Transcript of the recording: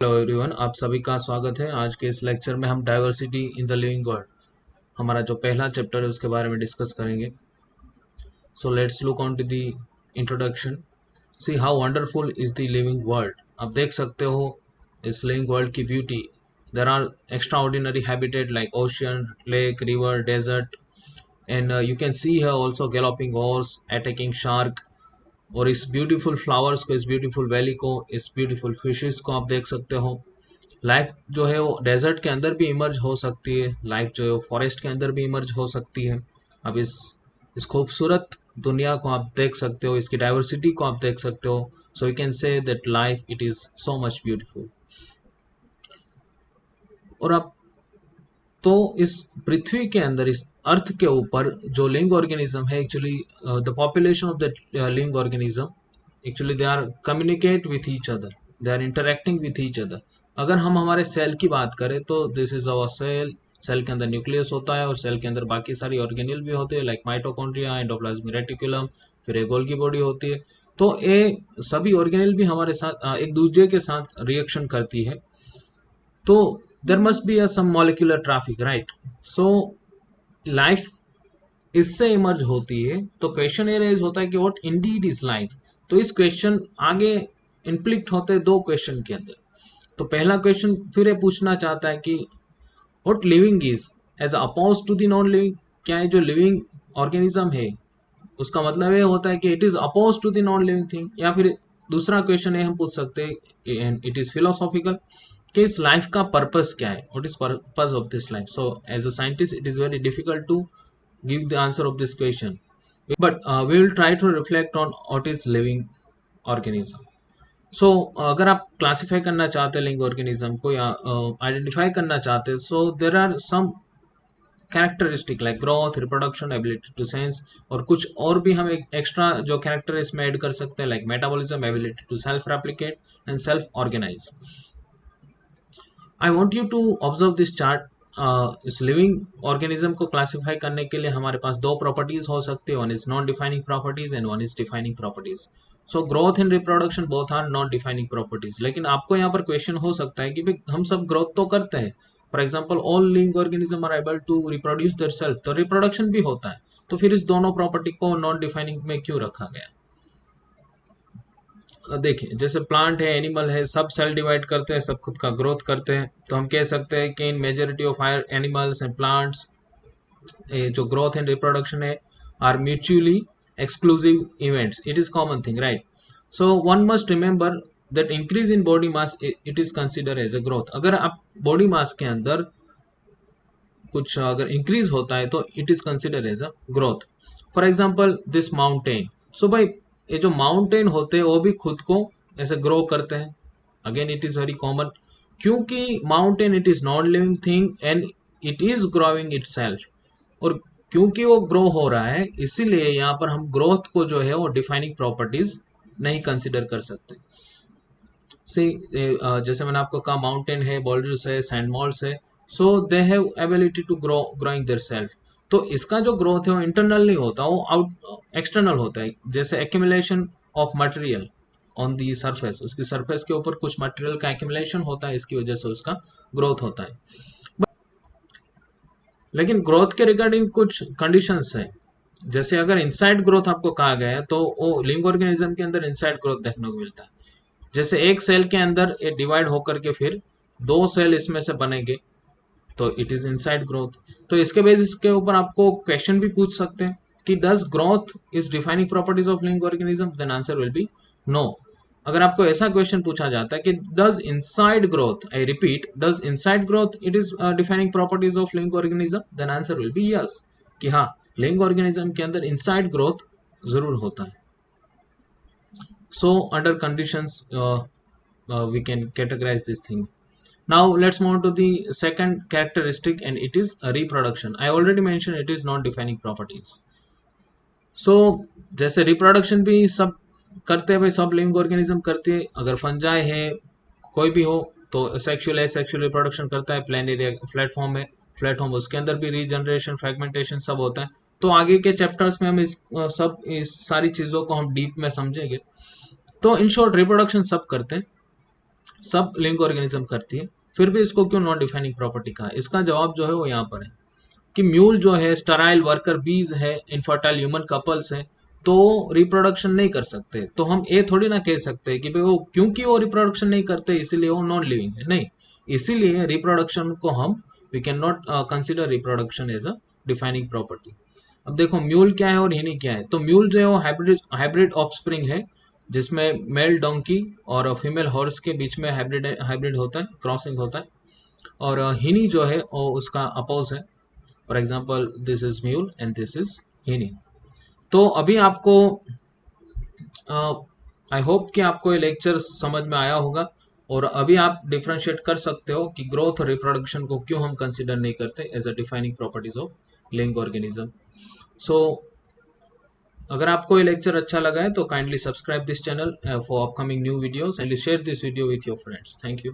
Hello everyone, आप सभी का स्वागत है। आज के इस लेक्चर में हम diversity in the living world, हमारा जो पहला चैप्टर है उसके बारे में डिस्कस करेंगे। So let's look on to the introduction. See how wonderful is the living world. आप देख सकते हो इस लिविंग वर्ल्ड की beauty. There are extraordinary habitat like ocean, lake, river, desert, and you can see है also galloping horse, attacking shark. और इस beautiful flowers को, इस ब्यूटीफुल वैली को, इस ब्यूटीफुल फिशेस को आप देख सकते हो। लाइफ जो है वो डेजर्ट के अंदर भी इमर्ज हो सकती है, लाइफ जो है वो फॉरेस्ट के अंदर भी इमर्ज हो सकती है। अब इस खूबसूरत दुनिया को आप देख सकते हो, इसकी डाइवर्सिटी को आप देख सकते हो। So you can say that life it is so much beautiful. और अब तो इस पृथ्वी के अंदर, इस अर्थ के ऊपर जो लिविंग ऑर्गेनिज्म है, actually the population of the living organism, actually they are communicate with each other, they are interacting with each other. अगर हम हमारे सेल की बात करें तो this is our cell. Cell के अंदर न्यूक्लियस होता है और सेल के अंदर बाकी सारी ऑर्गेनिल भी होते हैं लाइक माइटोकॉन्ड्रिया, एंडोप्लाज्मिक रेटिकुलम, फिर एक गोल्गी बॉडी होती है। तो ये सभी ऑर्गेनिल भी हमारे साथ एक दूसरे के साथ रिएक्शन करती है। तो there must be some molecular traffic, right? So life इससे इमर्ज होती है। तो क्वेश्चन ये रेज होता है कि व्हाट इंडीड इज लाइफ। तो इस क्वेश्चन आगे इनफ्लिक्ट होते हैं दो क्वेश्चन के अंदर। तो पहला क्वेश्चन फिर ये पूछना चाहता है कि what living is as oppose to the non living. क्या है जो लिविंग ऑर्गेनिज्म है उसका मतलब ये होता है कि it is oppose to the non living thing. या फिर दूसरा क्वेश्चन ये हम पूछ सकते हैं, इट इज फिलोसॉफिकल, कि इस लाइफ का पर्पस क्या है, what is purpose of this life. So as a scientist it is very difficult to give the answer of this question, but we will try to reflect on what is living organism. So अगर आप classify करना चाहते हैं living organism को या identify करना चाहते हैं, so there are some characteristic like growth, reproduction, ability to sense, और कुछ और भी हम एक एक्स्ट्रा जो कैरेक्टर इसमें ऐड कर सकते हैं like metabolism, ability to self replicate and self organise. I want you to observe this chart. इस लिविंग ऑर्गेनिज्म को क्लासिफाई करने के लिए हमारे पास दो प्रॉपर्टीज हो सकती है, one is non defining properties and one is defining properties. So growth and reproduction both are non defining properties. लेकिन आपको यहाँ पर क्वेश्चन हो सकता है कि भाई हम सब ग्रोथ तो करते हैं, for example all living organism are able to reproduce their self, तो रिप्रोडक्शन भी होता है। तो फिर इस दोनों प्रॉपर्टी को नॉन डिफाइनिंग में क्यों रखा गया? देखिए, जैसे प्लांट है, एनिमल है, सब सेल डिवाइड करते हैं, सब खुद का ग्रोथ करते हैं। तो हम कह सकते हैं कि in majority of higher animals and plants जो ग्रोथ एंड रिप्रोडक्शन है are mutually exclusive events, it is common thing, right? So one must remember that increase in body mass it is consider as a growth. अगर आप body mass के अंदर कुछ अगर increase होता है तो it is consider as a growth. For example this mountain. So भाई ये जो माउंटेन होते हैं वो भी खुद को ऐसे ग्रो करते हैं। Again it is very common, क्योंकि mountain it is non living thing and it is growing itself. और क्योंकि वो ग्रो हो रहा है इसीलिए यहाँ पर हम ग्रोथ को जो है वो डिफाइनिंग प्रॉपर्टीज नहीं कंसिडर कर सकते। से जैसे मैंने आपको कहा माउंटेन है, बोल्डर्स है, सैंड मॉल्स है, so they have ability to growing their self. तो इसका जो ग्रोथ है वो इंटरनल नहीं होता, वो आउट एक्सटर्नल होता है। जैसे accumulation of material on the surface, उसकी सरफेस के ऊपर कुछ मटेरियल का एक्यूमुलेशन होता है, इसकी वजह से उसका ग्रोथ होता है। लेकिन ग्रोथ के रिगार्डिंग कुछ कंडीशंस है। जैसे अगर इनसाइड ग्रोथ आपको कहा गया है तो वो लिविंग ऑर्गेनिज्म के अंदर इनसाइड ग्रोथ देखने को मिलता है। जैसे एक सेल के अंदर ये डिवाइड होकर के फिर दो सेल इसमें से बनेंगे, तो इट इज इनसाइड ग्रोथ। तो इसके बेसिस के ऊपर आपको क्वेश्चन भी पूछ सकते हैं कि does growth is defining properties of living organism, then answer will be no. अगर आपको ऐसा क्वेश्चन पूछा जाता है कि does inside growth, I repeat, does inside growth it is defining properties of living organism, then answer will be yes, कि हाँ living organism के अंदर इनसाइड ग्रोथ जरूर होता है। So under conditions we can categorize this thing. Now let's move to the second characteristic, and it is reproduction. I already mentioned it is non-defining properties. So जैसे reproduction भी सब करते हैं भाई, सब लिविंग ऑर्गेनिज्म करते हैं। अगर फंजाई है, कोई भी हो, तो सेक्सुअल एसेक्सुअल रिप्रोडक्शन करता है। प्लेन एरिया प्लेटफॉर्म है, प्लेटफॉर्म उसके अंदर भी रीजनरेशन, फ्रेगमेंटेशन सब होता है। तो आगे के चैप्टर्स में हम इस सारी चीजों को हम डीप में समझेंगे। तो इन शॉर्ट रिप्रोडक्शन सब करते हैं। सब लिविंग ऑर्गेनिज्म करती है, फिर भी इसको क्यों नॉन डिफाइनिंग प्रॉपर्टी कहा? इसका जवाब जो है वो यहाँ पर है कि म्यूल जो है स्टराइल वर्कर बीज है, इनफर्टाइल ह्यूमन कपल्स हैं, तो रिप्रोडक्शन नहीं कर सकते। तो हम ये थोड़ी ना कह सकते कि भाई वो क्योंकि वो रिप्रोडक्शन नहीं करते इसीलिए वो नॉन लिविंग है, नहीं। इसीलिए रिप्रोडक्शन को हम we can not consider reproduction as a defining property. अब देखो म्यूल क्या है और हिनी क्या है। तो म्यूल जो है वो हाइब्रिड हाइब्रिड ऑफस्प्रिंग है, जिसमें मेल डोंकी और फीमेल हॉर्स के बीच में हाइब्रिड हाइब्रिड होता है, क्रॉसिंग होता है। और हिनी जो है वो उसका अपोज है। For example this is mule and this is हिनी। तो अभी आपको आई होप कि आपको ये लेक्चर समझ में आया होगा, और अभी आप डिफ्रेंशिएट कर सकते हो कि ग्रोथ और रिप्रोडक्शन को क्यों हम कंसिडर नहीं करते as a defining properties of living organism. So अगर आपको ये लेक्चर अच्छा लगा है तो kindly subscribe this channel for upcoming new videos and share this video with your friends. Thank you.